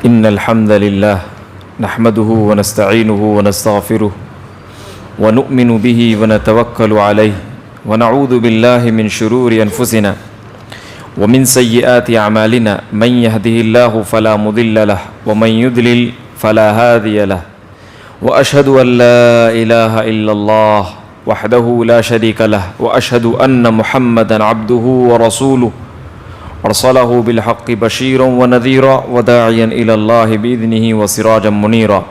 إن الحمد لله نحمده ونستعينه ونستغفره ونؤمن به ونتوكل عليه ونعوذ بالله من شرور أنفسنا ومن سيئات أعمالنا من يهده الله فلا مضل له ومن يضلل فلا هادي له وأشهد أن لا إله إلا الله وحده لا شريك له وأشهد أن محمدا عبده ورسوله أرسله بالحق بشيرا ونذيرا وداعيا إلى الله بإذنه وسراجا منيرا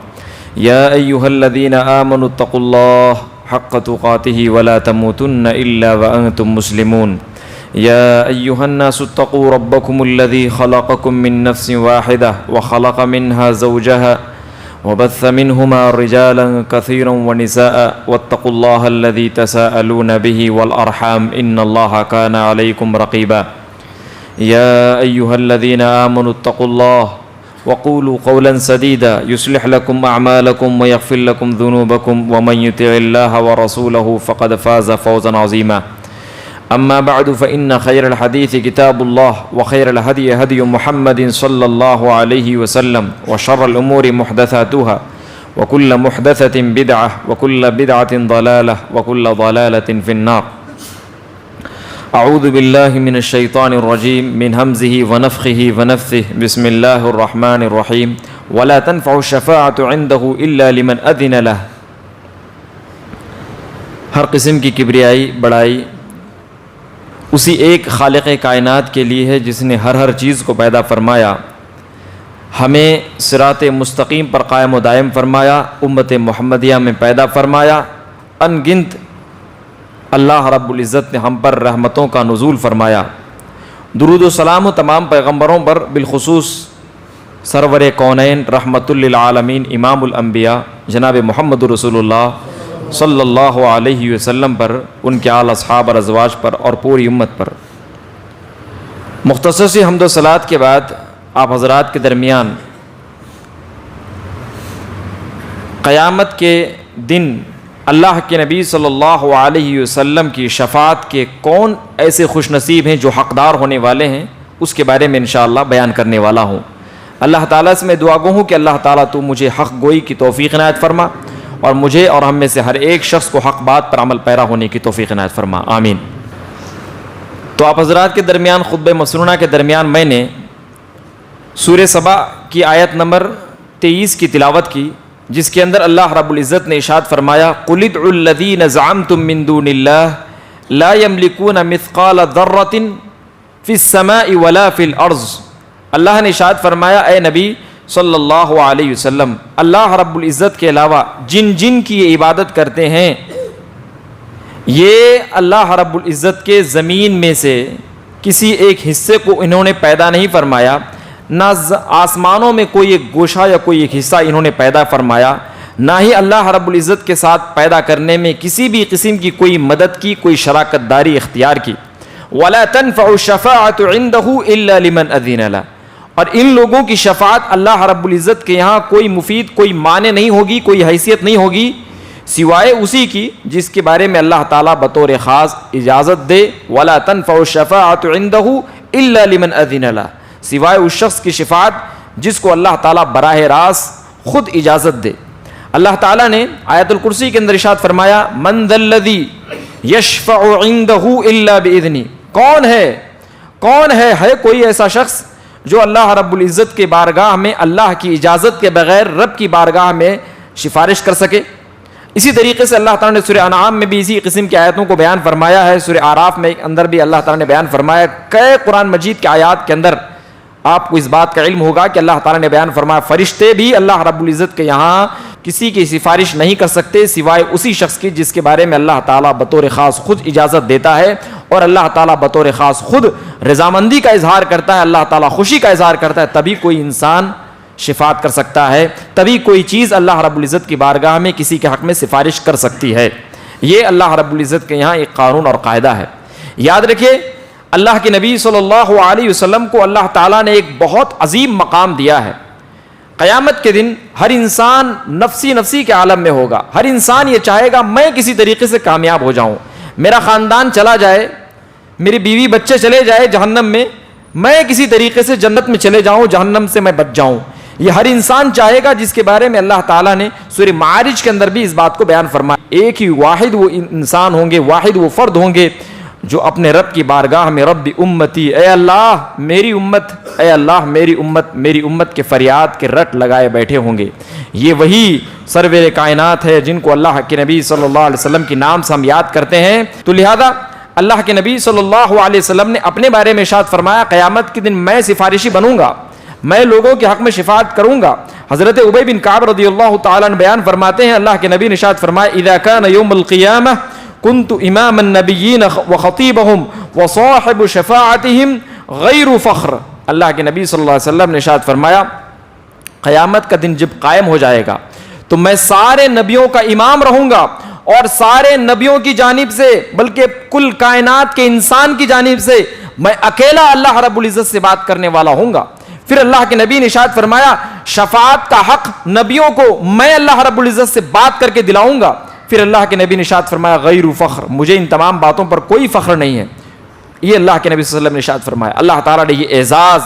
يا أيها الذين آمنوا اتقوا الله حق تقاته ولا تموتن إلا وأنتم مسلمون يا أيها الناس اتقوا ربكم الذي خلقكم من نفس واحدة وخلق منها زوجها وبث منهما رجالا كثيرا ونساء واتقوا الله الذي تساءلون به والأرحام إن الله كان عليكم رقيبا يا أيها الذين آمنوا اتقوا الله وقولوا قولا سديدا يصلح لكم أعمالكم ويغفر لكم ذنوبكم ومن يطع الله ورسوله فقد فاز فوزا عظيما أما بعد فإن خير الحديث كتاب الله وخير الهدي هدي محمد صلى الله عليه وسلم وشر الأمور محدثاتها وكل محدثة بدعة وكل بدعة ضلالة وكل ضلالة في النار أعوذ بالله من الشيطان الرجيم من همزه ونفخه ونفثه بسم الله الرحمن الرحيم ولا تنفع الشفاعة عنده إلا لمن أذن له. ہر قسم کی کبریائی بڑائی اسی ایک خالق کائنات کے لیے ہے جس نے ہر چیز کو پیدا فرمایا، ہمیں صراط مستقیم پر قائم و دائم فرمایا، امت محمدیہ میں پیدا فرمایا، ان گنت اللہ رب العزت نے ہم پر رحمتوں کا نزول فرمایا. درود و سلام و تمام پیغمبروں پر، بالخصوص سرور کونین رحمت للعالمین امام الانبیاء جناب محمد رسول اللہ صلی اللہ علیہ وسلم پر، ان کے آل اصحاب اور ازواج پر اور پوری امت پر. مختصر سی حمد و صلوات کے بعد آپ حضرات کے درمیان قیامت کے دن اللہ کے نبی صلی اللہ علیہ وسلم کی شفاعت کے کون ایسے خوش نصیب ہیں جو حقدار ہونے والے ہیں، اس کے بارے میں انشاءاللہ بیان کرنے والا ہوں. اللہ تعالیٰ سے میں دعا گو ہوں کہ اللہ تعالیٰ تو مجھے حق گوئی کی توفیق عنایت فرما اور مجھے اور ہم میں سے ہر ایک شخص کو حق بات پر عمل پیرا ہونے کی توفیق عنایت فرما، آمین. تو آپ حضرات کے درمیان خطبہ مسنونہ کے درمیان میں نے سورہ سبا کی آیت نمبر 23 کی تلاوت کی، جس کے اندر اللہ رب العزت نے ارشاد فرمایا قُلِ ادْعُوا الَّذِينَ زَعَمْتُم مِّن دُونِ اللَّهِ لَا يَمْلِكُونَ مِثْقَالَ ذَرَّةٍ فِي السَّمَاءِ وَلَا فِي الْأَرْضِ. اللہ نے ارشاد فرمایا اے نبی صلی اللہ علیہ وسلم، اللہ رب العزت کے علاوہ جن کی یہ عبادت کرتے ہیں، یہ اللہ رب العزت کے زمین میں سے کسی ایک حصے کو انہوں نے پیدا نہیں فرمایا، نہ آسمانوں میں کوئی ایک گوشہ یا کوئی ایک حصہ انہوں نے پیدا فرمایا، نہ ہی اللہ رب العزت کے ساتھ پیدا کرنے میں کسی بھی قسم کی کوئی مدد کی، کوئی شراکت داری اختیار کی. وَلَا تَنْفَعُ الشَّفَاعَةُ عِنْدَهُ إِلَّا لِمَنْ أَذِنَ لَهُ. اور ان لوگوں کی شفاعت اللہ رب العزت کے یہاں کوئی مفید، کوئی معنی نہیں ہوگی، کوئی حیثیت نہیں ہوگی سوائے اسی کی جس کے بارے میں اللہ تعالیٰ بطور خاص اجازت دے. وَلَا تَنْفَعُ الشَّفَاعَةُ عِنْدَهُ إِلَّا لِمَنْ أَذِنَ لَهُ، سوائے اس شخص کی شفاعت جس کو اللہ تعالیٰ براہ راست خود اجازت دے. اللہ تعالیٰ نے آیت الکرسی کے اندر ارشاد فرمایا من ذا الذی یشفع عنده الا باذنہ. کون ہے کوئی ایسا شخص جو اللہ رب العزت کے بارگاہ میں اللہ کی اجازت کے بغیر رب کی بارگاہ میں سفارش کر سکے. اسی طریقے سے اللہ تعالیٰ نے سورہ انعام میں بھی اسی قسم کی آیتوں کو بیان فرمایا ہے. سورہ اعراف میں اندر بھی اللہ تعالیٰ نے بیان فرمایا. کئی قرآن مجید کے آیات کے اندر آپ کو اس بات کا علم ہوگا کہ اللہ تعالیٰ نے بیان فرمایا فرشتے بھی اللہ رب العزت کے یہاں کسی کی سفارش نہیں کر سکتے سوائے اسی شخص کی جس کے بارے میں اللہ تعالیٰ بطور خاص خود اجازت دیتا ہے، اور اللہ تعالیٰ بطور خاص خود رضامندی کا اظہار کرتا ہے، اللہ تعالیٰ خوشی کا اظہار کرتا ہے، تبھی کوئی انسان شفاعت کر سکتا ہے، تبھی کوئی چیز اللہ رب العزت کی بارگاہ میں کسی کے حق میں سفارش کر سکتی ہے. یہ اللہ رب العزت کے یہاں ایک قانون اور قاعدہ ہے. یاد رکھیے اللہ کے نبی صلی اللہ علیہ وسلم کو اللہ تعالیٰ نے ایک بہت عظیم مقام دیا ہے. قیامت کے دن ہر انسان نفسی کے عالم میں ہوگا. ہر انسان یہ چاہے گا میں کسی طریقے سے کامیاب ہو جاؤں، میرا خاندان چلا جائے، میری بیوی بچے چلے جائے جہنم میں، میں کسی طریقے سے جنت میں چلے جاؤں، جہنم سے میں بچ جاؤں. یہ ہر انسان چاہے گا، جس کے بارے میں اللہ تعالیٰ نے سورہ معارج کے اندر بھی اس بات کو بیان فرمایا۔ ایک ہی واحد وہ انسان ہوں گے، واحد وہ فرد ہوں گے جو اپنے رب کی بارگاہ میں رب امتی، اے اللہ میری امت، اے اللہ میری امت، میری امت کے فریاد کے رٹ لگائے بیٹھے ہوں گے۔ یہ وہی سرور کائنات ہے جن کو اللہ کے نبی صلی اللہ علیہ وسلم کے نام سے ہم یاد کرتے ہیں۔ تو لہذا اللہ کے نبی صلی اللہ علیہ وسلم نے اپنے بارے میں ارشاد فرمایا، قیامت کے دن میں سفارشی بنوں گا، میں لوگوں کے حق میں شفاعت کروں گا۔ حضرت ابی بن کعب رضی اللہ تعالیٰ عنہ بیان فرماتے ہیں، اللہ کے نبی نے ارشاد فرمایا، اذا كان يوم القیامہ كنت امام النبیین وخطیبهم وصاحب شفاعتهم غیر فخر۔ اللہ کے نبی صلی اللہ علیہ وسلم نے ارشاد فرمایا، قیامت کا دن جب قائم ہو جائے گا تو میں سارے نبیوں کا امام رہوں گا، اور سارے نبیوں کی جانب سے بلکہ کل کائنات کے انسان کی جانب سے میں اکیلا اللہ رب العزت سے بات کرنے والا ہوں گا۔ پھر اللہ کے نبی نے ارشاد فرمایا، شفاعت کا حق نبیوں کو میں اللہ رب العزت سے بات کر کے دلاؤں گا۔ پھر اللہ کے نبی نے ارشاد فرمایا، غیر فخر، مجھے ان تمام باتوں پر کوئی فخر نہیں ہے۔ یہ اللہ کے نبی صلی اللہ علیہ وسلم نے ارشاد فرمایا۔ اللہ تعالیٰ نے یہ اعزاز،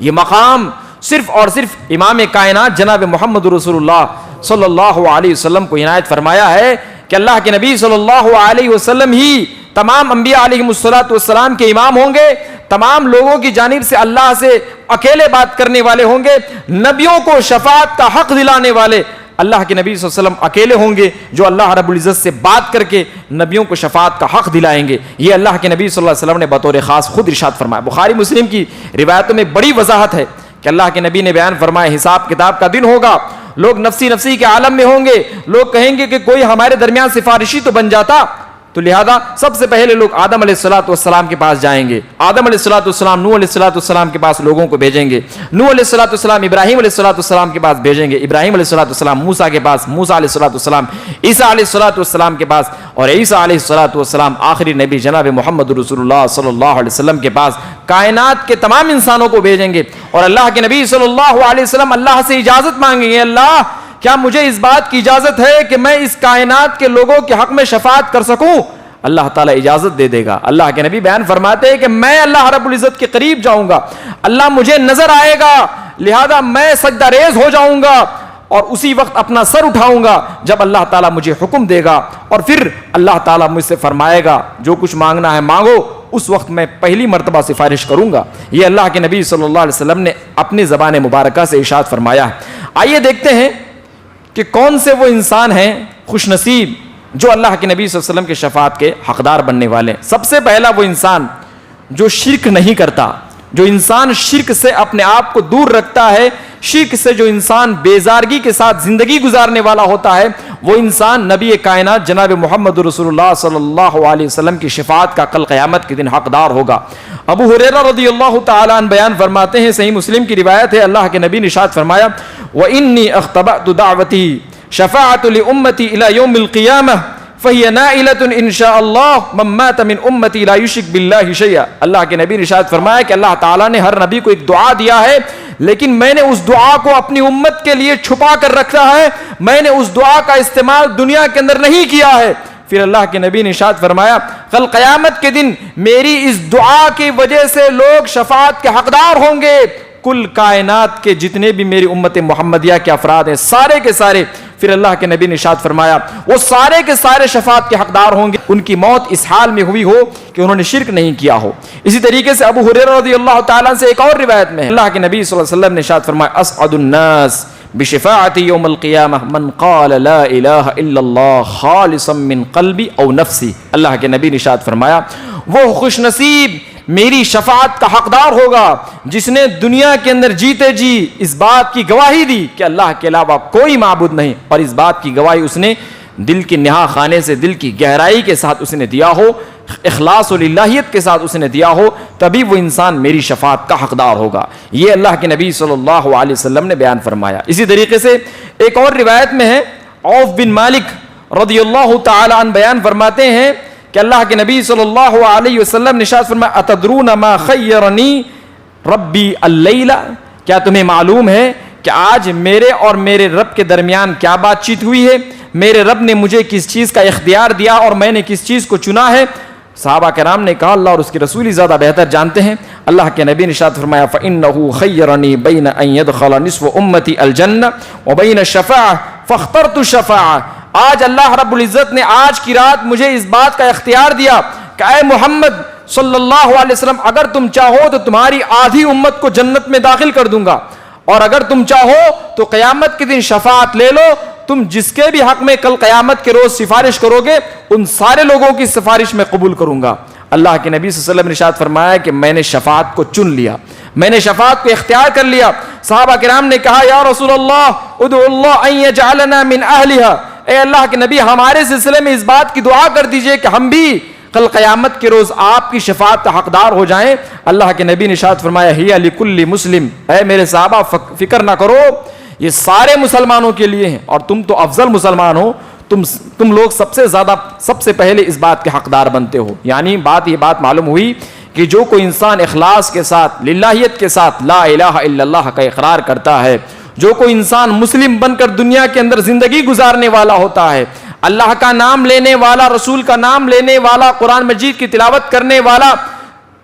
یہ مقام صرف اور صرف امام کائنات جناب محمد رسول اللہ صلی اللہ علیہ وسلم کو عنایت فرمایا ہے کہ اللہ کے نبی صلی اللہ علیہ وسلم ہی تمام انبیاء علیہم السلام کے امام ہوں گے، تمام لوگوں کی جانب سے اللہ سے اکیلے بات کرنے والے ہوں گے، نبیوں کو شفاعت کا حق دلانے والے اللہ کے نبی صلی اللہ علیہ وسلم اکیلے ہوں گے جو اللہ رب العزت سے بات کر کے نبیوں کو شفاعت کا حق دلائیں گے۔ یہ اللہ کے نبی صلی اللہ علیہ وسلم نے بطور خاص خود ارشاد فرمایا۔ بخاری مسلم کی روایتوں میں بڑی وضاحت ہے کہ اللہ کے نبی نے بیان فرمایا، حساب کتاب کا دن ہوگا، لوگ نفسی نفسی کے عالم میں ہوں گے، لوگ کہیں گے کہ کوئی ہمارے درمیان سفارشی تو بن جاتا۔ تو لہذا سب سے پہلے لوگ آدم علیہ السلام کے پاس جائیں گے، آدم علیہ السلام نوح علیہ السلام کے پاس لوگوں کو بھیجیں گے، نوح علیہ السلام ابراہیم علیہ السلام کے پاس بھیجیں گے، ابراہیم علیہ السلام موسیٰ کے پاس، موسیٰ علیہ السلام عیسیٰ علیہ السلام کے پاس، اور عیسیٰ علیہ السلام آخری نبی جناب محمد رسول اللہ صلی اللہ علیہ وسلم کے پاس کائنات کے تمام انسانوں کو بھیجیں گے۔ اور اللہ کے نبی صلی اللہ علیہ وسلم اللہ سے اجازت مانگیں گے، اللہ کیا مجھے اس بات کی اجازت ہے کہ میں اس کائنات کے لوگوں کے حق میں شفاعت کر سکوں؟ اللہ تعالیٰ اجازت دے دے گا۔ اللہ کے نبی بیان فرماتے ہیں کہ میں اللہ رب العزت کے قریب جاؤں گا، اللہ مجھے نظر آئے گا، لہذا میں سجدہ ریز ہو جاؤں گا اور اسی وقت اپنا سر اٹھاؤں گا جب اللہ تعالیٰ مجھے حکم دے گا، اور پھر اللہ تعالیٰ مجھ سے فرمائے گا جو کچھ مانگنا ہے مانگو، اس وقت میں پہلی مرتبہ سفارش کروں گا۔ یہ اللہ کے نبی صلی اللہ علیہ وسلم نے اپنی زبان مبارکہ سے ارشاد فرمایا ہے۔ آئیے دیکھتے ہیں کہ کون سے وہ انسان ہیں خوش نصیب جو اللہ کے نبی صلی اللہ علیہ وسلم کے شفاعت کے حقدار بننے والے ہیں۔ سب سے پہلا وہ انسان جو شرک نہیں کرتا، جو انسان شرک سے اپنے آپ کو دور رکھتا ہے، شرک سے جو انسان بیزارگی کے ساتھ زندگی گزارنے والا ہوتا ہے، وہ انسان نبی کائنات جناب محمد رسول اللہ صلی اللہ علیہ وسلم کی شفاعت کا کل قیامت کے دن حقدار ہوگا۔ ابو ہریرہ رضی اللہ تعالیٰ عنہ بیان فرماتے ہیں، صحیح مسلم کی روایت ہے، اللہ کے نبی نے ارشاد فرمایا، وَإِنِّي أَخْتَبَأْتُ دَعْوَتِي شفاعت لأمتی الى یوم القیامہ فہی نائلۃ ان شاء اللہ من مات من امتی لا یشرک باللہ شیئا۔ اللہ کے نبی نے ارشاد فرمایا کہ اللہ تعالیٰ نے ہر نبی کو ایک دعا دیا ہے، لیکن میں نے اس دعا کو اپنی امت کے لیے چھپا کر رکھا ہے، میں نے اس دعا کا استعمال دنیا کے اندر نہیں کیا ہے۔ پھر اللہ کے نبی نے ارشاد فرمایا، کل قیامت کے دن میری اس دعا کی وجہ سے لوگ شفاعت کے حقدار ہوں گے، کل کائنات کے جتنے بھی میری امت محمدیہ کے افراد ہیں سارے کے سارے۔ پھر اللہ کے نبی نے ارشاد فرمایا وہ سارے کے سارے شفاعت کے حقدار ہوں گے، ان کی موت اس حال میں ہوئی ہو کہ انہوں نے شرک نہیں کیا ہو۔ اسی طریقے سے ابو ہریرہ رضی اللہ تعالیٰ سے ایک اور روایت میں ہے، اللہ کے نبی صلی اللہ علیہ وسلم نے ارشاد فرمایا، اسعد الناس بشفاعت یوم القیامہ من قال لا الہ الا اللہ خالصا من قلبی او نفسی۔ اللہ کے نبی نے ارشاد فرمایا وہ خوش نصیب میری شفاعت کا حقدار ہوگا جس نے دنیا کے اندر جیتے جی اس بات کی گواہی دی کہ اللہ کے علاوہ کوئی معبود نہیں، اور اس بات کی گواہی اس نے دل کے نہا خانے سے، دل کی گہرائی کے ساتھ اس نے دیا ہو، اخلاص و للہیت کے ساتھ اس نے دیا ہو، تبھی وہ انسان میری شفاعت کا حقدار ہوگا۔ یہ اللہ کے نبی صلی اللہ علیہ وسلم نے بیان فرمایا۔ اسی طریقے سے ایک اور روایت میں ہے، عوف بن مالک رضی اللہ تعالی عنہ بیان فرماتے ہیں کہ اللہ کے نبی صلی اللہ علیہ وسلم نے ارشاد فرمایا، اتدرون ما خیرنی ربی اللیلہ، کیا تمہیں معلوم ہے کہ آج میرے اور میرے رب کے درمیان کیا بات چیت ہوئی ہے؟ میرے رب نے مجھے کس چیز کا اختیار دیا اور میں نے کس چیز کو چنا ہے؟ صحابہ کرام نے کہا اللہ اور اس کے رسول ہی زیادہ بہتر جانتے ہیں۔ اللہ کے نبی نے ارشاد فرمایا فَإِنَّهُ خَيَّرَنِي بَيْنَ أَن يَدْخَلَ نِصْفُ أُمَّتِي الْجَنَّةَ وَبَيْنَ الشَّفَاعَةِ فَاخْتَرْتُ الشَّفَاعَةَ۔ آج اللہ رب العزت نے آج کی رات مجھے اس بات کا اختیار دیا کہ اے محمد صلی اللہ علیہ وسلم، اگر تم چاہو تو تمہاری آدھی امت کو جنت میں داخل کر دوں گا، اور اگر تم چاہو تو قیامت کے دن شفاعت لے لو، تم جس کے بھی حق میں کل قیامت کے روز سفارش کرو گے ان سارے لوگوں کی سفارش میں قبول کروں گا۔ اللہ کے نبی صلی اللہ علیہ وسلم نے ارشاد فرمایا کہ میں نے شفاعت کو چن لیا، میں نے شفاعت کو اختیار کر لیا۔ صحابہ کرام نے کہا یا رسول اللہ ادعو اللہ ان یجعلنا من اہلہا، اے اللہ کے نبی ہمارے سلسلے میں اس بات کی دعا کر دیجئے کہ ہم بھی کل قیامت کے روز آپ کی شفاعت کا حقدار ہو جائیں۔ اللہ کے نبی نے ارشاد فرمایا ہی لکل مسلم، اے میرے صحابہ فکر نہ کرو، یہ سارے مسلمانوں کے لیے ہیں، اور تم تو افضل مسلمان ہو، تم لوگ سب سے پہلے اس بات کے حقدار بنتے ہو۔ یعنی یہ بات معلوم ہوئی کہ جو کوئی انسان اخلاص کے ساتھ، للہیت کے ساتھ لا الہ الا اللہ کا اقرار کرتا ہے، جو کوئی انسان مسلم بن کر دنیا کے اندر زندگی گزارنے والا ہوتا ہے، اللہ کا نام لینے والا، رسول کا نام لینے والا، قرآن مجید کی تلاوت کرنے والا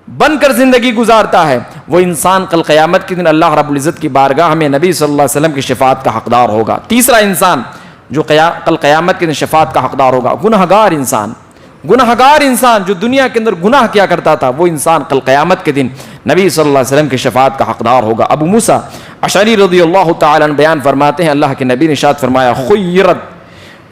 بن کر زندگی گزارتا ہے، وہ انسان کل قیامت کے دن اللہ رب العزت کی بارگاہ میں نبی صلی اللہ علیہ وسلم کی شفاعت کا حقدار ہوگا۔ تیسرا انسان جو کل قیامت کے دن شفاعت کا حقدار ہوگا، گنہگار انسان جو دنیا کے اندر گناہ کیا کرتا تھا، وہ انسان کل قیامت کے دن نبی صلی اللہ علیہ وسلم کی شفاعت کا حقدار ہوگا۔ ابو موسیٰ اشعری رضی اللہ تعالی عنہ بیان فرماتے ہیں اللہ کے نبی نے ارشاد فرمایا خیرت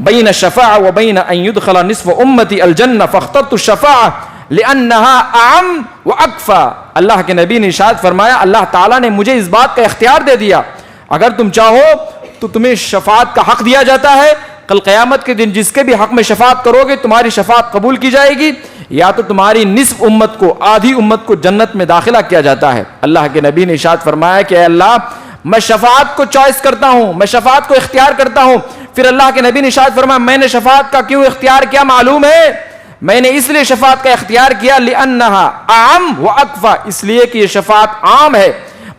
بین الشفاعہ و بین ان يدخل نصف امتی الجنہ فاخترت الشفاعہ لأنها اعم و اکفا۔ اللہ کے نبی نے ارشاد فرمایا اللہ تعالیٰ نے مجھے اس بات کا اختیار دے دیا، اگر تم چاہو تو تمہیں شفاعت کا حق دیا جاتا ہے، کل قیامت کے دن جس کے بھی حق میں شفاعت کرو گے تمہاری شفاعت قبول کی جائے گی، یا تو تمہاری نصف امت کو، آدھی امت کو جنت میں داخلہ کیا جاتا ہے۔ اللہ کے نبی نے ارشاد فرمایا کہ اے اللہ میں شفاعت کو چوائس کرتا ہوں، میں شفاعت کو اختیار کرتا ہوں۔ پھر اللہ کے نبی نے ارشاد فرمایا میں نے شفاعت کا کیوں اختیار کیا معلوم ہے؟ میں نے اس لیے شفاعت کا اختیار کیا لأنها اعم و اکفا، اس لیے کہ یہ شفاعت عام ہے،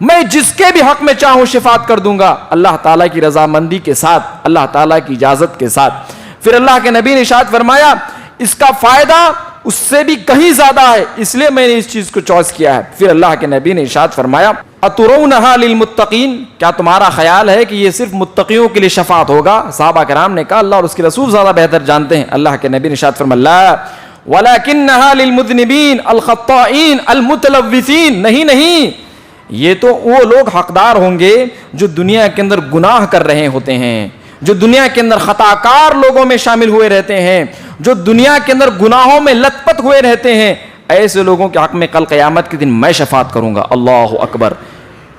میں جس کے بھی حق میں چاہوں شفاعت کر دوں گا، اللہ تعالیٰ کی رضامندی کے ساتھ، اللہ تعالیٰ کی اجازت کے ساتھ۔ پھر اللہ کے نبی نے ارشاد فرمایا اس کا فائدہ اس سے بھی کہیں زیادہ ہے، اس لیے میں نے اس چیز کو چوائس کیا ہے۔ پھر اللہ کے نبی نے ارشاد فرمایا اترونہا للمتقین، کیا تمہارا خیال ہے کہ یہ صرف متقیوں کے لیے شفاعت ہوگا؟ صحابہ کرام نے کہا اللہ اور اس کے رسول زیادہ بہتر جانتے ہیں۔ اللہ کے نبی نے ارشاد فرمایا لا ولکنہا للمذنبین الخطائین المتلوثین، نہیں، یہ تو وہ لوگ حقدار ہوں گے جو دنیا کے اندر گناہ کر رہے ہوتے ہیں، جو دنیا کے اندر خطاکار لوگوں میں شامل ہوئے رہتے ہیں، جو دنیا کے اندر گناہوں میں لت پت ہوئے رہتے ہیں، ایسے لوگوں کے حق میں کل قیامت کے دن میں شفاعت کروں گا۔ اللہ اکبر۔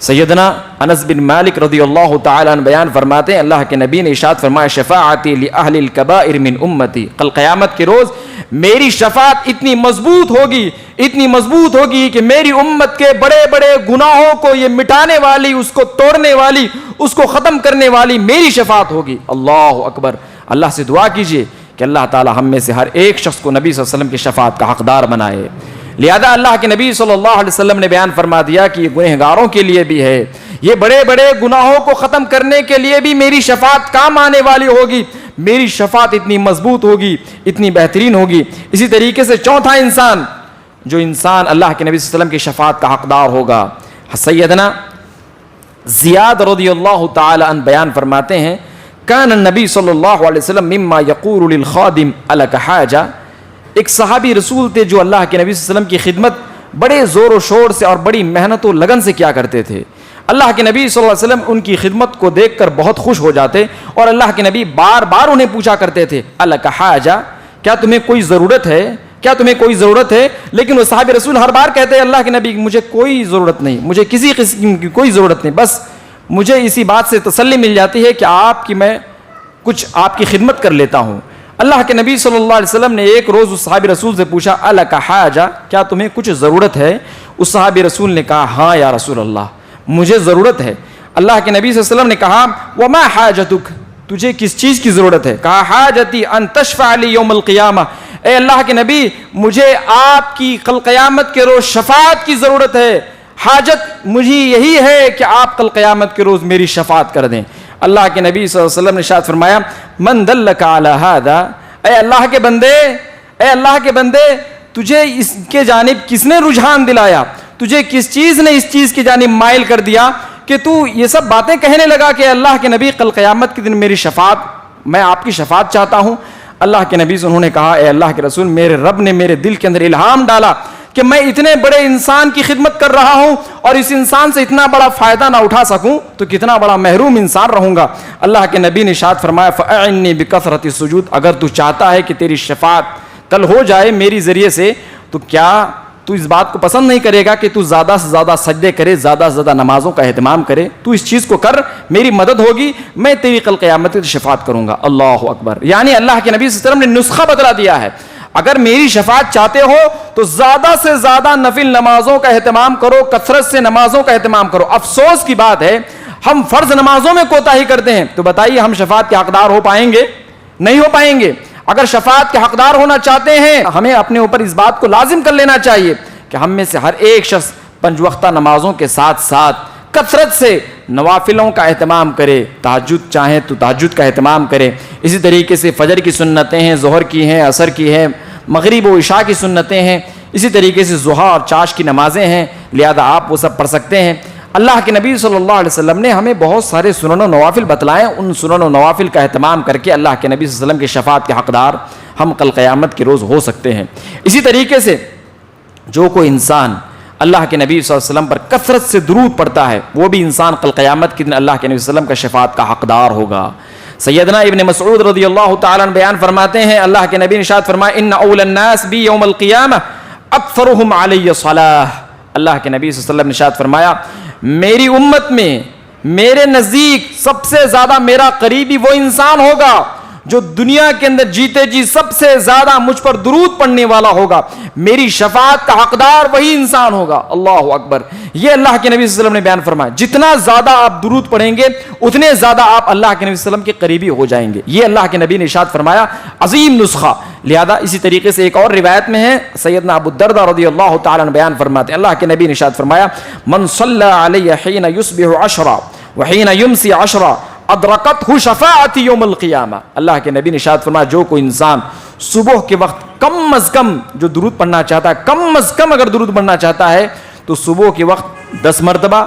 سیدنا انس بن مالک رضی اللہ تعالی عنہ بیان فرماتے ہیں اللہ کے نبی نے ارشاد فرمایا شفاعتی لأہل الکبائر من امتی، کل قیامت کے روز میری شفاعت اتنی مضبوط ہوگی کہ میری امت کے بڑے بڑے گناہوں کو یہ مٹانے والی، اس کو توڑنے والی، اس کو ختم کرنے والی میری شفاعت ہوگی۔ اللہ اکبر۔ اللہ سے دعا کیجئے کہ اللہ تعالی ہم میں سے ہر ایک شخص کو نبی صلی اللہ علیہ وسلم کی شفاعت کا حقدار بنائے۔ لہذا اللہ کے نبی صلی اللہ علیہ وسلم نے بیان فرما دیا کہ یہ گنہگاروں کے لیے بھی ہے، یہ بڑے بڑے گناہوں کو ختم کرنے کے لیے بھی میری شفاعت کام آنے والی ہوگی، میری شفاعت اتنی مضبوط ہوگی، اتنی بہترین ہوگی۔ اسی طریقے سے چوتھا انسان جو انسان اللہ کے نبی صلی اللہ علیہ وسلم کی شفاعت کا حقدار ہوگا، سیدنا زیاد رضی اللہ تعالی عنہ بیان فرماتے ہیں کان النبی صلی اللہ علیہ وسلم مما یقول للخادم الک حاجہ، ایک صحابی رسول تھے جو اللہ کے نبی صلی اللہ علیہ وسلم کی خدمت بڑے زور و شور سے اور بڑی محنت و لگن سے کیا کرتے تھے۔ اللہ کے نبی صلی اللہ علیہ وسلم ان کی خدمت کو دیکھ کر بہت خوش ہو جاتے اور اللہ کے نبی بار بار انہیں پوچھا کرتے تھے الک حاجہ، کیا تمہیں کوئی ضرورت ہے؟ لیکن وہ صحابی رسول ہر بار کہتے ہیں اللہ کے نبی مجھے کوئی ضرورت نہیں، مجھے کسی قسم کی کوئی ضرورت نہیں، بس مجھے اسی بات سے تسلی مل جاتی ہے کہ میں کچھ آپ کی خدمت کر لیتا ہوں۔ اللہ کے نبی صلی اللہ علیہ وسلم نے ایک روز اس صحابی رسول سے پوچھا الک حاجہ، کیا تمہیں کچھ ضرورت ہے؟ اس صحابی رسول نے کہا ہاں یا رسول اللہ مجھے ضرورت ہے۔ اللہ کے نبی صلی اللہ علیہ وسلم نے کہا وما حاجتک، تجھے کس چیز کی ضرورت ہے؟ کہا حاجتی ان تشفع لی یوم القیامہ، اے اللہ کے نبی مجھے آپ کی کل قیامت کے روز شفاعت کی ضرورت ہے، حاجت مجھے یہی ہے کہ آپ کل قیامت کے روز میری شفاعت کر دیں۔ اللہ کے نبی صلی اللہ علیہ وسلم نے ارشاد فرمایا من دلک علی ھذا، اے اللہ کے بندے تجھے اس کے جانب کس نے رجحان دلایا, تجھے کس چیز نے اس چیز کی جانب مائل کر دیا کہ تو یہ سب باتیں کہنے لگا کہ اللہ کے نبی کل قیامت کے دن میری شفاعت, میں آپ کی شفاعت چاہتا ہوں. اللہ کے نبی سے انہوں نے کہا, اے اللہ کے رسول, میرے رب نے میرے دل کے اندر الہام ڈالا کہ میں اتنے بڑے انسان کی خدمت کر رہا ہوں اور اس انسان سے اتنا بڑا فائدہ نہ اٹھا سکوں تو کتنا بڑا محروم انسان رہوں گا. اللہ کے نبی نے ارشاد فرمایا, فَأَعِنِّي بِكَثْرَةِ السُّجُودِ, اگر تو چاہتا ہے کہ تیری شفاعت کل ہو جائے میری ذریعے سے, تو کیا تو اس بات کو پسند نہیں کرے گا کہ تو زیادہ سے زیادہ سجدے کرے, زیادہ سے زیادہ نمازوں کا اہتمام کرے؟ تو اس چیز کو کر, میری مدد ہوگی, میں تیری کل قیامت کی شفاعت کروں گا. اللہ اکبر. یعنی اللہ کے نبی صلی اللہ علیہ وسلم نے نسخہ بتلا دیا ہے, اگر میری شفاعت چاہتے ہو تو زیادہ سے زیادہ نفل نمازوں کا اہتمام کرو, کثرت سے نمازوں کا اہتمام کرو. افسوس کی بات ہے ہم فرض نمازوں میں کوتاہی کرتے ہیں, تو بتائیے ہم شفاعت کے حقدار ہو پائیں گے؟ نہیں ہو پائیں گے. اگر شفاعت کے حقدار ہونا چاہتے ہیں, ہمیں اپنے اوپر اس بات کو لازم کر لینا چاہیے کہ ہم میں سے ہر ایک شخص 5 وقتہ نمازوں کے ساتھ ساتھ کثرت سے نوافلوں کا اہتمام کرے. تہجد چاہیں تو تہجد کا اہتمام کرے. اسی طریقے سے فجر کی سنتیں ہیں, ظہر کی ہیں, عصر کی ہیں, مغرب و عشاء کی سنتیں ہیں, اسی طریقے سے ضحیٰ اور چاش کی نمازیں ہیں, لہذا آپ وہ سب پڑھ سکتے ہیں. اللہ کے نبی صلی اللہ علیہ وسلم نے ہمیں بہت سارے سنن و نوافل بتلائے, ان سنن و نوافل کا اہتمام کر کے اللہ کے نبی صلی اللہ علیہ وسلم کی شفاعت کے حقدار ہم کل قیامت کے روز ہو سکتے ہیں. اسی طریقے سے جو کوئی انسان اللہ کے نبی صلی اللہ علیہ وسلم پر کثرت سے درود پڑھتا ہے, وہ بھی انسان کل قیامت کے دن اللہ کے نبی صلی اللہ علیہ وسلم کا شفاعت کا حقدار ہوگا. سیدنا ابن مسعود رضی اللہ تعالیٰ عنہ بیان فرماتے ہیں, اللہ کے نبی نے ارشاد فرمایا, ان اول الناس بی یوم القیامہ اکثرهم علی الصلاۃ. اللہ کے نبی صلی اللہ علیہ وسلم نے ارشاد فرمایا, میری امت میں میرے نزدیک سب سے زیادہ میرا قریبی وہ انسان ہوگا جو دنیا کے اندر جیتے جی سب سے زیادہ مجھ پر درود پڑھنے والا ہوگا, میری شفاعت کا حقدار وہی انسان ہوگا. اللہ اکبر. یہ اللہ کے نبی صلی اللہ علیہ وسلم نے بیان فرمایا, جتنا زیادہ آپ درود پڑھیں گے اتنے زیادہ آپ اللہ کے نبی صلی اللہ علیہ وسلم کے قریبی ہو جائیں گے. یہ اللہ کے نبی نے ارشاد فرمایا, عظیم نسخہ. لہذا اسی طریقے سے ایک اور روایت میں ہے, سیدنا ابو الدرداء رضی اللہ تعالیٰ عنہ بیان فرماتے ہیں, اللہ کے نبی نے ارشاد فرمایا, من صلی علی حین یصبح 10 وحین یمسی 10 ادرکتہ شفاعتی یوم القیامہ. اللہ کے نبی نے ارشاد فرمایا, جو کوئی انسان صبح کے وقت کم از کم جو درود پڑھنا چاہتا ہے, کم از کم اگر درود پڑھنا چاہتا ہے تو صبح کے وقت 10 مرتبہ,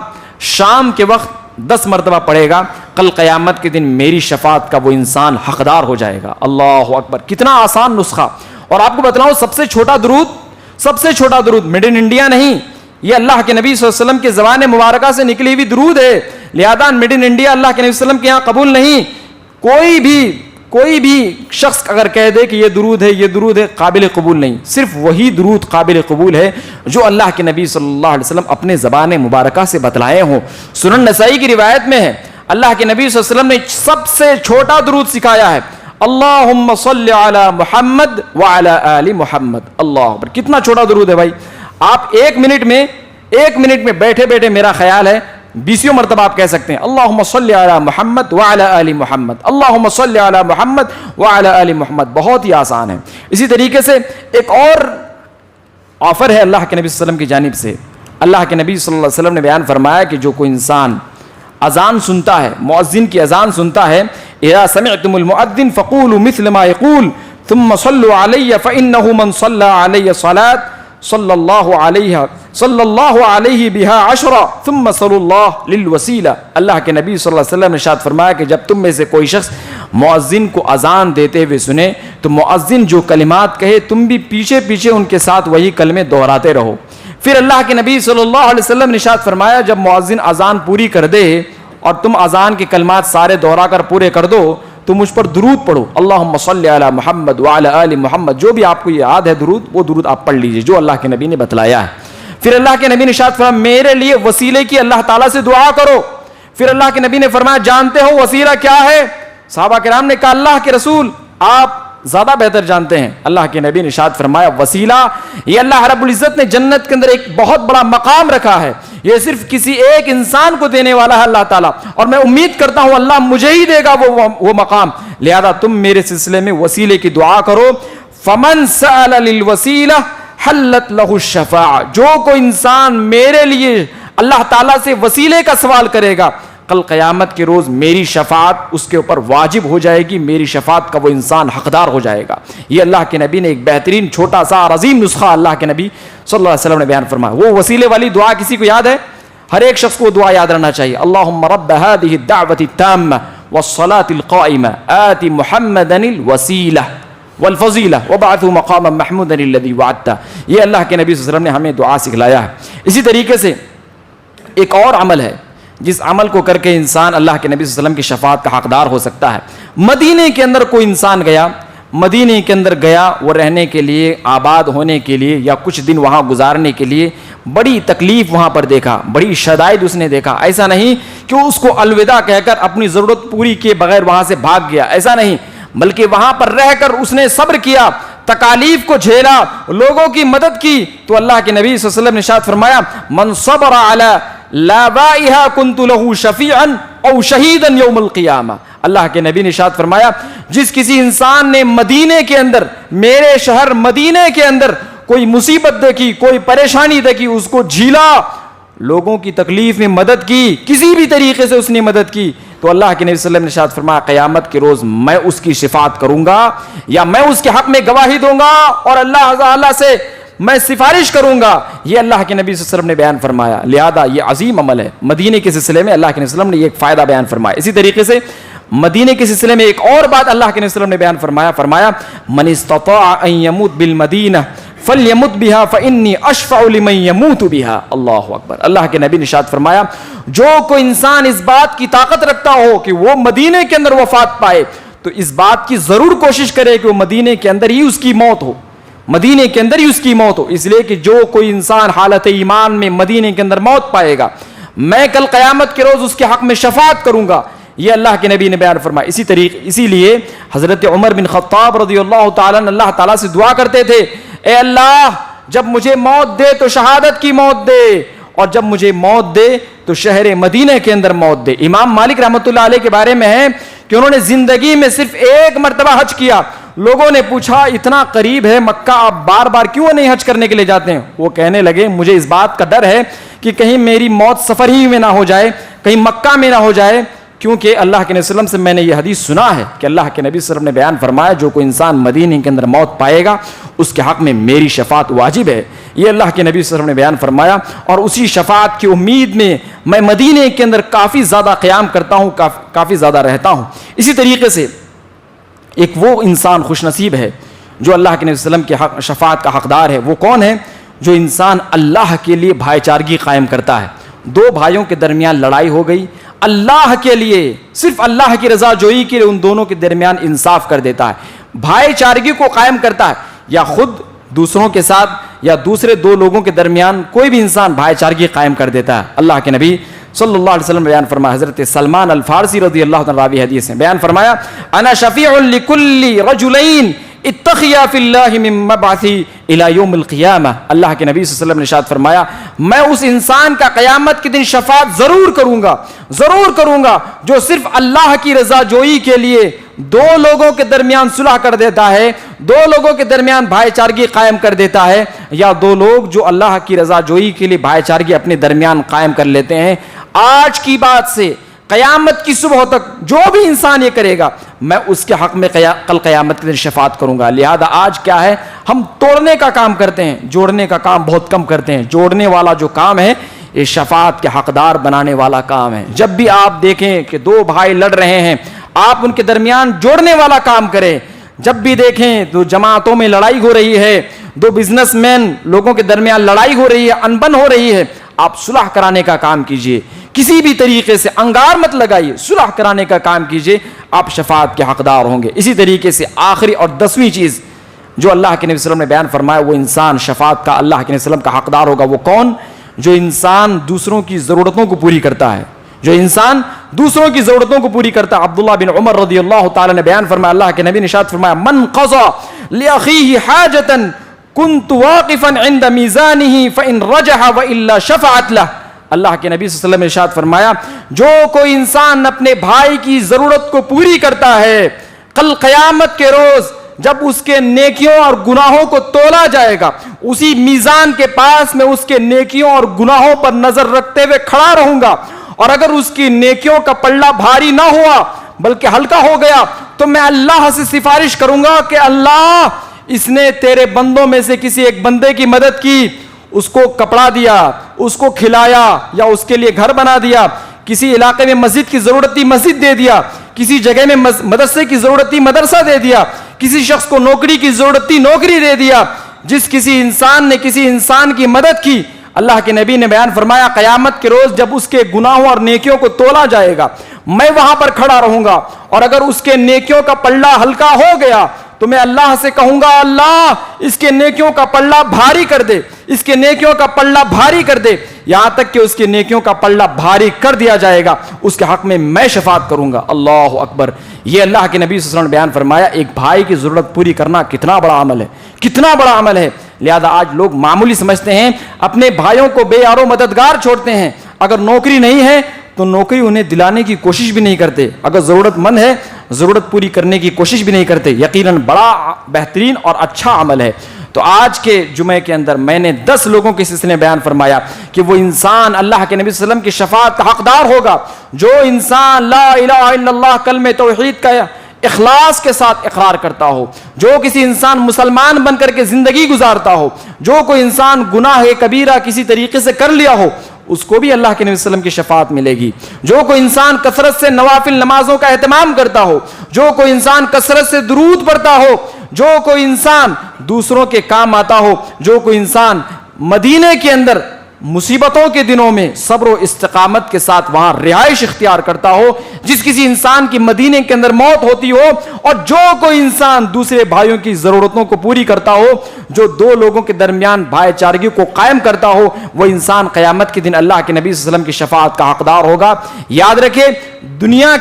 شام کے وقت 10 مرتبہ پڑھے گا, کل قیامت کے دن میری شفاعت کا وہ انسان حقدار ہو جائے گا. اللہ اکبر. کتنا آسان نسخہ. اور آپ کو بتلاؤں, سب سے چھوٹا درود میڈ ان انڈیا نہیں, یہ اللہ کے نبی صلی اللہ علیہ وسلم کے زبان مبارکہ سے نکلی ہوئی درود ہے. لہذا میڈ ان انڈیا اللہ کے نبی صلی اللہ علیہ وسلم کے یہاں قبول نہیں. کوئی بھی شخص اگر کہہ دے کہ یہ درود ہے, قابل قبول نہیں. صرف وہی درود قابل قبول ہے جو اللہ کے نبی صلی اللہ علیہ وسلم اپنے زبان مبارکہ سے بتلائے ہوں. سنن نسائی کی روایت میں ہے, اللہ کے نبی صلی اللہ علیہ وسلم نے سب سے چھوٹا درود سکھایا ہے, اللہم صلی علی محمد وعلی آل محمد. اللہ اکبر. کتنا چھوٹا درود ہے بھائی. آپ ایک منٹ میں بیٹھے بیٹھے میرا خیال ہے 20 مرتبہ آپ کہہ سکتے ہیں, اللہم صلی علی محمد وعلی آل محمد, اللہم صلی علی محمد وعلی آل محمد. بہت ہی آسان ہے. اسی طریقے سے ایک اور آفر ہے اللہ کے نبی صلی اللہ علیہ وسلم کی جانب سے. اللہ کے نبی صلی اللہ علیہ وسلم نے بیان فرمایا کہ جو کوئی انسان اذان سنتا ہے, مؤذن کی اذان سنتا ہے, اذا سمعتم المؤذن فقولوا مثل ما يقول ثم صلوا علی فانه من صلی علی صلاۃ صلی اللہ علیہ بہا 10 ثم صلی اللہ للوسیلہ. اللہ کے نبی صلی اللہ علیہ وسلم نے ارشاد فرمایا کہ جب تم میں سے کوئی شخص مؤذن کو اذان دیتے ہوئے سنے تو مؤذن جو کلمات کہے تم بھی پیچھے پیچھے ان کے ساتھ وہی کلمے دہراتے رہو. پھر اللہ کے نبی صلی اللہ علیہ وسلم نے ارشاد فرمایا, جب مؤذن اذان پوری کر دے اور تم اذان کے کلمات سارے دہرا کر پورے کر دو تو مجھ پر درود پڑھو, اللہم صلی علی محمد وعلی آل محمد. جو بھی آپ کو یاد ہے درود, وہ درود آپ پڑھ لیجئے جو اللہ کے نبی نے بتلایا ہے. پھر اللہ کے نبی نے ارشاد فرمایا, میرے لیے وسیلے کی اللہ تعالیٰ سے دعا کرو. پھر اللہ کے نبی نے فرمایا, جانتے ہو وسیلہ کیا ہے؟ صحابہ کرام نے کہا, اللہ کے رسول آپ زیادہ بہتر جانتے ہیں. اللہ کے نبی نے ارشاد فرمایا, وسیلہ یہ اللہ رب العزت نے جنت کے اندر ایک بہت بڑا مقام رکھا ہے, یہ صرف کسی ایک انسان کو دینے والا ہے اللہ تعالیٰ, اور میں امید کرتا ہوں اللہ مجھے ہی دے گا وہ مقام. لہذا تم میرے سلسلے میں وسیلے کی دعا کرو. فمن سأل للوسیلہ حلت لہ الشفاعہ. جو کوئی انسان میرے لیے اللہ تعالیٰ سے وسیلے کا سوال کرے گا, کل قیامت کے روز میری شفاعت اس کے اوپر واجب ہو جائے گی, میری شفاعت کا وہ انسان حقدار ہو جائے گا. یہ اللہ کے نبی نے ایک بہترین چھوٹا سا اور عظیم نسخہ اللہ کے نبی صلی اللہ علیہ وسلم نے بیان فرمایا. وہ وسیلے والی دعا کسی کو یاد ہے؟ ہر ایک شخص کو دعا یاد رہنا چاہیے. اللہم رب هذه الدعوة التامة والصلاة القائمة آت محمدا الوسیلہ والفضیلہ وبعثه مقاما محمودا الذی وعدتہ. یہ اللہ کے نبی صلی اللہ علیہ وسلم نے ہمیں دعا سکھلایا ہے. اسی طریقے سے ایک اور عمل ہے جس عمل کو کر کے انسان اللہ کے نبی صلی اللہ علیہ وسلم کی شفاعت کا حقدار ہو سکتا ہے. مدینے کے اندر کوئی انسان گیا, مدینے کے اندر گیا وہ رہنے کے لیے, آباد ہونے کے لیے, یا کچھ دن وہاں گزارنے کے لیے. بڑی تکلیف وہاں پر دیکھا, بڑی شدائد اس نے دیکھا. ایسا نہیں کہ اس کو الوداع کہہ کر اپنی ضرورت پوری کیے بغیر وہاں سے بھاگ گیا, ایسا نہیں, بلکہ وہاں پر رہ کر اس نے صبر کیا, تکالیف کو جھیلا, لوگوں کی مدد کی. تو اللہ کے نبی صلی اللہ علیہ وسلم نے ارشاد فرمایا من صبر علی لابائها كنت له شفیعا او شہیدا یوم القیامہ. اللہ کے نبی نے ارشاد فرمایا جس کسی انسان نے مدینے کے اندر, میرے شہر مدینے کے اندر کوئی مصیبت دیکھی, کوئی پریشانی دیکھی, اس کو جھیلا, لوگوں کی تکلیف میں مدد کی, کسی بھی طریقے سے اس نے مدد کی, تو اللہ کے نبی صلی اللہ علیہ وسلم نے ارشاد فرمایا قیامت کے روز میں اس کی شفاعت کروں گا, یا میں اس کے حق میں گواہی دوں گا اور اللہ تعالیٰ سے میں سفارش کروں گا. یہ اللہ کے نبی صلی اللہ علیہ وسلم نے بیان فرمایا. لہذا یہ عظیم عمل ہے. مدینے کے سلسلے میں اللہ کے نبی صلی اللہ علیہ وسلم نے ایک فائدہ بیان فرمایا. اسی طریقے سے مدینے کے سلسلے میں ایک اور بات اللہ کے نبی صلی اللہ علیہ وسلم نے بیان فرمایا من استطاع ان يموت بالمدینہ فلیمت بها فانی اشفع لمن يموت بها. اللہ اکبر. اللہ کے نبی نے ارشاد فرمایا جو کوئی انسان اس بات کی طاقت رکھتا ہو کہ وہ مدینے کے اندر وفات پائے تو اس بات کی ضرور کوشش کرے کہ وہ مدینے کے اندر ہی اس کی موت ہو, مدینے کے اندر ہی اس کی موت ہو. اس لیے کہ جو کوئی انسان حالت ایمان میں مدینے کے اندر موت پائے گا, میں کل قیامت کے روز اس کے حق میں شفاعت کروں گا. یہ اللہ کے نبی نے بیان فرمایا. اسی لیے حضرت عمر بن خطاب رضی اللہ تعالیٰ اللہ تعالیٰ سے دعا کرتے تھے, اے اللہ جب مجھے موت دے تو شہادت کی موت دے, اور جب مجھے موت دے تو شہر مدینہ کے اندر موت دے. امام مالک رحمۃ اللہ علیہ کے بارے میں ہے کہ انہوں نے زندگی میں صرف ایک مرتبہ حج کیا. لوگوں نے پوچھا اتنا قریب ہے مکہ, آپ بار بار کیوں نہیں حج کرنے کے لیے جاتے ہیں؟ وہ کہنے لگے مجھے اس بات کا ڈر ہے کہ کہیں میری موت سفر ہی میں نہ ہو جائے, کہیں مکہ میں نہ ہو جائے, کیونکہ اللہ کے نبی صلی اللہ علیہ وسلم سے میں نے یہ حدیث سنا ہے کہ اللہ کے نبی صلی اللہ علیہ وسلم نے بیان فرمایا جو کوئی انسان مدینے کے اندر موت پائے گا اس کے حق میں میری شفاعت واجب ہے. یہ اللہ کے نبی صلی اللہ علیہ وسلم نے بیان فرمایا, اور اسی شفاعت کی امید میں مدینے کے اندر کافی زیادہ قیام کرتا ہوں, کافی زیادہ رہتا ہوں. اسی طریقے سے ایک وہ انسان خوش نصیب ہے جو اللہ کے نبی صلی اللہ علیہ وسلم کی شفاعت کا حقدار ہے. وہ کون ہے؟ جو انسان اللہ کے لیے بھائی چارگی قائم کرتا ہے. دو بھائیوں کے درمیان لڑائی ہو گئی, اللہ کے لیے, صرف اللہ کی رضا جوئی کے لیے ان دونوں کے درمیان انصاف کر دیتا ہے, بھائی چارگی کو قائم کرتا ہے, یا خود دوسروں کے ساتھ یا دوسرے دو لوگوں کے درمیان کوئی بھی انسان بھائی چارگی قائم کر دیتا ہے. اللہ کے نبی صلی اللہ علیہ وسلم بیان فرمایا, حضرت سلمان الفارسی رضی اللہ عنہ راوی حدیث میں بیان فرمایا انا شفیع لکل رجلین اتقیا فی اللہ من مبعثی الی یوم القیامہ. اللہ کے نبی صلی اللہ علیہ وسلم نے ارشاد فرمایا میں اس انسان کا قیامت کے دن شفاعت ضرور کروں گا جو صرف اللہ کی رضا جوئی کے لیے دو لوگوں کے درمیان صلح کر دیتا ہے, دو لوگوں کے درمیان بھائی چارگی قائم کر دیتا ہے, یا دو لوگ جو اللہ کی رضا جوئی کے لیے بھائی چارگی اپنے درمیان قائم کر لیتے ہیں. آج کی بات سے قیامت کی صبح تک جو بھی انسان یہ کرے گا میں اس کے حق میں کل قیامت کے دن شفاعت کروں گا. لہذا آج کیا ہے, ہم توڑنے کا کام کرتے ہیں, جوڑنے کا کام بہت کم کرتے ہیں. جوڑنے والا جو کام ہے یہ شفاعت کے حقدار بنانے والا کام ہے. جب بھی آپ دیکھیں کہ دو بھائی لڑ رہے ہیں آپ ان کے درمیان جوڑنے والا کام کریں. جب بھی دیکھیں تو جماعتوں میں لڑائی ہو رہی ہے, دو بزنس مین لوگوں کے درمیان لڑائی ہو رہی ہے, انبن ہو رہی ہے, آپ صلح کرانے کا کام کیجئے. کسی بھی طریقے سے انگار مت لگائیے, صلح کرانے کا کام کیجئے, آپ شفاعت کے حقدار ہوں گے. اسی طریقے سے آخری اور 10ویں چیز جو اللہ کے نبی صلی اللہ علیہ وسلم نے بیان فرمایا وہ انسان شفاعت کا اللہ کے نبی صلی اللہ علیہ وسلم کا حقدار ہوگا. وہ کون؟ جو انسان دوسروں کی ضرورتوں کو پوری کرتا ہے, جو انسان دوسروں کی ضرورتوں کو پوری کرتا ہے. عبداللہ بن عمر رضی اللہ تعالی نے بیان فرمایا اللہ کے نبی نے ارشاد فرمایا من قضى لاخیہ حاجتا كنت واقفا عند میزانہ فان رجح والا شفعت له. اللہ کے نبی صلی اللہ علیہ وسلم نے ارشاد فرمایا جو کوئی انسان اپنے بھائی کی ضرورت کو پوری کرتا ہے کل قیامت کے روز جب اس کے نیکیوں اور گناہوں کو تولا جائے گا اسی میزان کے پاس میں اس کے نیکیوں اور گناہوں پر نظر رکھتے ہوئے کھڑا رہوں گا اور اگر اس کی نیکیوں کا پلڑا بھاری نہ ہوا بلکہ ہلکا ہو گیا تو میں اللہ سے سفارش کروں گا کہ اللہ اس نے تیرے بندوں میں سے کسی ایک بندے کی مدد کی، اس کو کپڑا دیا، اس کو کھلایا یا اس کے لیے گھر بنا دیا، کسی علاقے میں مسجد کی ضرورت تھی مسجد دے دیا، کسی جگہ میں مدرسے کی ضرورت تھی مدرسہ دے دیا، کسی شخص کو نوکری کی ضرورت تھی نوکری دے دیا۔ جس کسی انسان نے کسی انسان کی مدد کی، اللہ کے نبی نے بیان فرمایا قیامت کے روز جب اس کے گناہوں اور نیکیوں کو تولا جائے گا میں وہاں پر کھڑا رہوں گا، اور اگر اس کے نیکیوں کا پلڑا ہلکا ہو گیا تو میں اللہ سے کہوں گا اللہ اس کے نیکیوں کا پلڑا بھاری کر دے، اس کے نیکیوں کا پلڑا بھاری کر دے، یہاں تک کہ اس کے نیکیوں کا پلڑا بھاری کر دیا جائے گا اس کے حق میں شفاعت کروں گا۔ اللہ اکبر۔ یہ اللہ کے نبی صلی اللہ علیہ وسلم نے بیان فرمایا ایک بھائی کی ضرورت پوری کرنا کتنا بڑا عمل ہے، کتنا بڑا عمل ہے۔ لہذا آج لوگ معمولی سمجھتے ہیں، اپنے بھائیوں کو بے یار و مددگار چھوڑتے ہیں، اگر نوکری نہیں ہے تو نوکری انہیں دلانے کی کوشش بھی نہیں کرتے، اگر ضرورت مند ہے ضرورت پوری کرنے کی کوشش بھی نہیں کرتے۔ یقیناً بڑا بہترین اور اچھا عمل ہے۔ تو آج کے جمعے کے اندر میں نے 10 لوگوں کے سلسلے میں بیان فرمایا کہ وہ انسان اللہ کے نبی صلی اللہ علیہ وسلم کی شفاعت کا حقدار ہوگا جو انسان لا الہ الا اللہ کلمہ توحید کا اخلاص کے ساتھ اقرار کرتا ہو، جو کسی انسان مسلمان بن کر کے زندگی گزارتا ہو، جو کوئی انسان گناہ کبیرہ کسی طریقے سے کر لیا ہو اس کو بھی اللہ کے نبی صلی اللہ علیہ وسلم کی شفاعت ملے گی، جو کوئی انسان کثرت سے نوافل نمازوں کا اہتمام کرتا ہو، جو کوئی انسان کثرت سے درود پڑھتا ہو، جو کوئی انسان دوسروں کے کام آتا ہو، جو کوئی انسان مدینے کے اندر مصیبتوں کے دنوں میں صبر و استقامت کے ساتھ وہاں رہائش اختیار کرتا ہو، جس کسی انسان کی مدینے کے اندر موت ہوتی ہو، اور جو کوئی انسان دوسرے بھائیوں کی ضرورتوں کو پوری کرتا ہو، جو دو لوگوں کے درمیان بھائی چارگی کو قائم کرتا ہو، وہ انسان قیامت کے دن اللہ کے نبی صلی اللہ علیہ وسلم کی شفاعت کا حقدار ہوگا۔ یاد رکھیں دنیا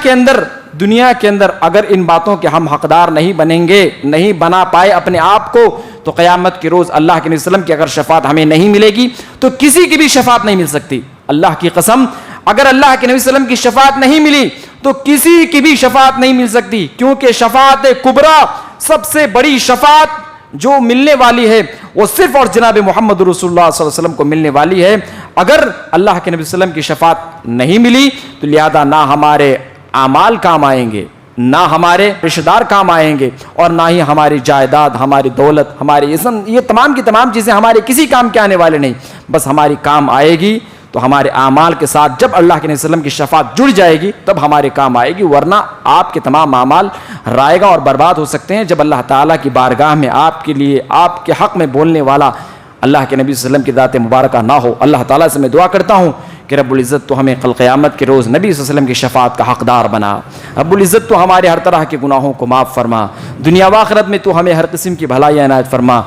کے اندر اگر ان باتوں کے ہم حقدار نہیں بنیں گے، نہیں بنا پائے اپنے آپ کو، تو قیامت کے روز اللہ کے نبی صلی اللہ علیہ وسلم کی اگر شفاعت ہمیں نہیں ملے گی تو کسی کی بھی شفاعت نہیں مل سکتی۔ اللہ کی قسم اگر اللہ کے نبی صلی اللہ علیہ وسلم کی شفاعت نہیں ملی تو کسی کی بھی شفاعت نہیں مل سکتی، کیونکہ شفاعت کبریٰ سب سے بڑی شفاعت جو ملنے والی ہے وہ صرف اور جناب محمد رسول اللہ صلی اللہ علیہ وسلم کو ملنے والی ہے۔ اگر اللہ کے نبی صلی اللہ علیہ وسلم کی شفاعت نہیں ملی تو لہذا نہ ہمارے اعمال کام آئیں گے، نہ ہمارے رشتہ دار کام آئیں گے، اور نہ ہی ہماری جائیداد، ہماری دولت، ہماری عزت، یہ تمام کی تمام چیزیں ہمارے کسی کام کے آنے والے نہیں۔ بس ہماری کام آئے گی تو ہمارے اعمال کے ساتھ جب اللہ کے نبی صلی اللہ علیہ وسلم کی شفاعت جڑ جائے گی تب ہمارے کام آئے گی، ورنہ آپ کے تمام اعمال رائگاں اور برباد ہو سکتے ہیں جب اللہ تعالیٰ کی بارگاہ میں آپ کے لیے آپ کے حق میں بولنے والا اللہ کے نبی صلی اللہ علیہ وسلم کی ذات مبارکہ نہ ہو۔ اللہ تعالیٰ سے میں دعا کرتا ہوں کہ رب العزت تو ہمیں کل قیامت کے روز نبی صلی اللہ علیہ وسلم کی شفاعت کا حقدار بنا، رب العزت تو ہمارے ہر طرح کے گناہوں کو معاف فرما، دنیا و آخرت میں تو ہمیں ہر قسم کی بھلائی عنایت فرما۔